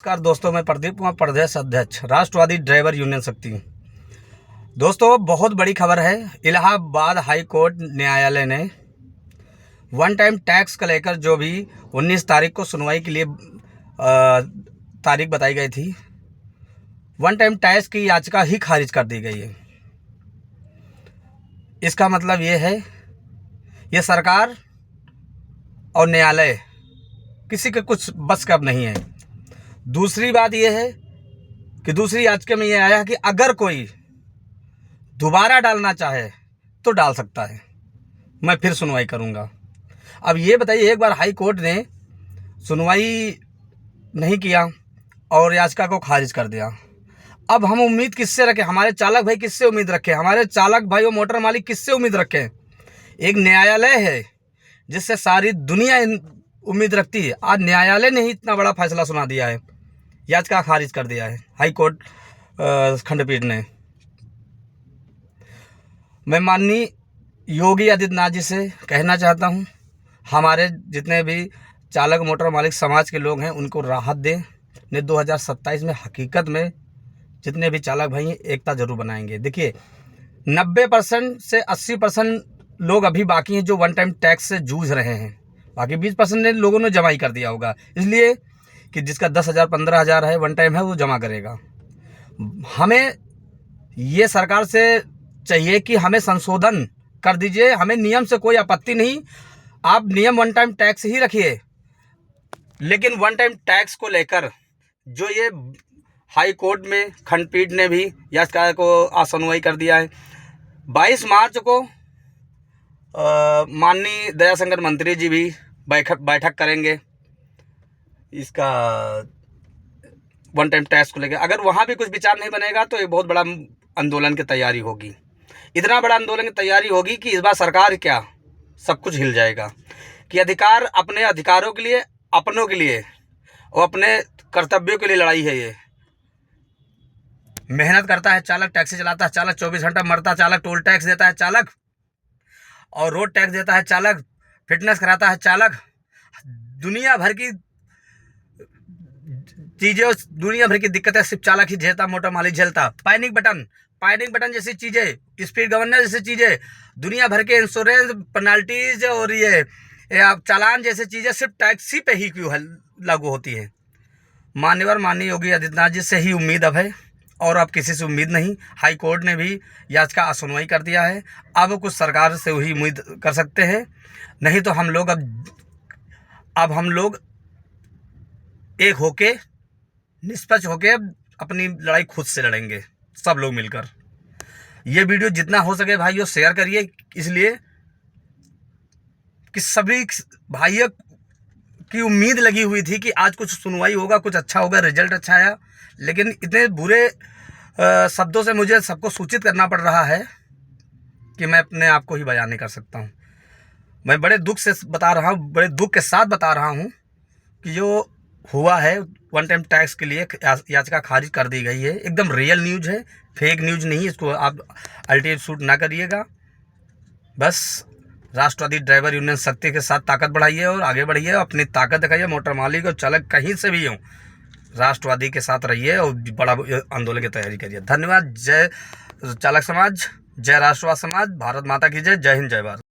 नमस्कार दोस्तों, मैं प्रदीप कुमार, प्रदेश अध्यक्ष राष्ट्रवादी ड्राइवर यूनियन शक्ति। दोस्तों, बहुत बड़ी खबर है। इलाहाबाद हाई कोर्ट न्यायालय ने वन टाइम टैक्स को लेकर जो भी 19 तारीख को सुनवाई के लिए तारीख बताई गई थी, वन टाइम टैक्स की याचिका ही खारिज कर दी गई है। इसका मतलब ये है, ये सरकार और न्यायालय किसी के कुछ बस का अब नहीं है। दूसरी बात यह है कि दूसरी याचिका में यह आया कि अगर कोई दोबारा डालना चाहे तो डाल सकता है, मैं फिर सुनवाई करूंगा। अब ये बताइए, एक बार हाई कोर्ट ने सुनवाई नहीं किया और याचिका को खारिज कर दिया। अब हम उम्मीद किससे रखें? हमारे चालक भाई किससे उम्मीद रखें? हमारे चालक भाई और मोटर मालिक किससे उम्मीद रखें? एक न्यायालय है जिससे सारी दुनिया उम्मीद रखती है। आज न्यायालय ने ही इतना बड़ा फैसला सुना दिया है, याचिका खारिज कर दिया है हाई कोर्ट खंडपीठ ने। मैं माननीय योगी आदित्यनाथ जी से कहना चाहता हूं, हमारे जितने भी चालक मोटर मालिक समाज के लोग हैं उनको राहत दें। नहीं 2027 में हकीकत में जितने भी चालक भाई हैं एकता जरूर बनाएंगे। देखिए, 90% से 80% लोग अभी बाकी हैं जो वन टाइम टैक्स से जूझ रहे हैं। बाकी 20% ने लोगों ने जमा ही कर दिया होगा, इसलिए कि जिसका 10,000 15,000 है वन टाइम है वो जमा करेगा। हमें ये सरकार से चाहिए कि हमें संशोधन कर दीजिए। हमें नियम से कोई आपत्ति नहीं, आप नियम वन टाइम टैक्स ही रखिए, लेकिन वन टाइम टैक्स को लेकर जो ये हाई कोर्ट में खंडपीठ ने भी याचिका को सुनवाई कर दिया है। 22 मार्च को माननीय दयाशंकर मंत्री जी भी बैठक करेंगे इसका वन टाइम टैक्स को लेकर। अगर वहाँ भी कुछ विचार नहीं बनेगा तो ये बहुत बड़ा आंदोलन की तैयारी होगी। इतना बड़ा आंदोलन की तैयारी होगी कि इस बार सरकार क्या सब कुछ हिल जाएगा कि अधिकार, अपने अधिकारों के लिए, अपनों के लिए और अपने कर्तव्यों के लिए लड़ाई है। ये मेहनत करता है चालक, टैक्सी चलाता है चालक, 24 घंटा मरता चालक, टोल टैक्स देता है चालक और रोड टैक्स देता है चालक, फिटनेस कराता है चालक, दुनिया भर की चीज़ें, दुनिया भर की दिक्कतें सिर्फ चालक ही झेलता, मोटर मालिक झेलता। पैनिक बटन जैसी चीज़ें, स्पीड गवर्नर जैसी चीज़ें, दुनिया भर के इंश्योरेंस, पेनल्टीज और ये चालान जैसी चीज़ें सिर्फ टैक्सी पे ही क्यों लागू होती है? माननीय योगी आदित्यनाथ जी से ही उम्मीद अब है और अब किसी से उम्मीद नहीं। हाई कोर्ट ने भी याचिका सुनवाई कर दिया है, अब कुछ सरकार से वही उम्मीद कर सकते हैं। नहीं तो हम लोग अब हम लोग एक होके, निष्पक्ष होके अपनी लड़ाई खुद से लड़ेंगे, सब लोग मिलकर। ये वीडियो जितना हो सके भाइयों शेयर करिए, इसलिए कि सभी भाइयों की उम्मीद लगी हुई थी कि आज कुछ सुनवाई होगा, कुछ अच्छा होगा, रिजल्ट अच्छा आया। लेकिन इतने बुरे शब्दों से मुझे सबको सूचित करना पड़ रहा है कि मैं अपने आप को ही बयान नहीं कर सकता हूँ। मैं बड़े दुख से बता रहा हूँ, बड़े दुख के साथ बता रहा हूँ कि जो हुआ है वन टाइम टैक्स के लिए याचिका खारिज कर दी गई है। एकदम रियल न्यूज़ है, फेक न्यूज़ नहीं। इसको आप अल्टीमेट शूट ना करिएगा। बस राष्ट्रवादी ड्राइवर यूनियन शक्ति के साथ ताकत बढ़ाइए और आगे बढ़िए, अपनी ताकत दिखाइए। मोटर मालिक और चालक कहीं से भी हों, राष्ट्रवादी के साथ रहिए और बड़ा आंदोलन की तैयारी करिए। धन्यवाद। जय चालक समाज, जय राष्ट्रवाद समाज, भारत माता की जय। जय हिंद, जय भारत।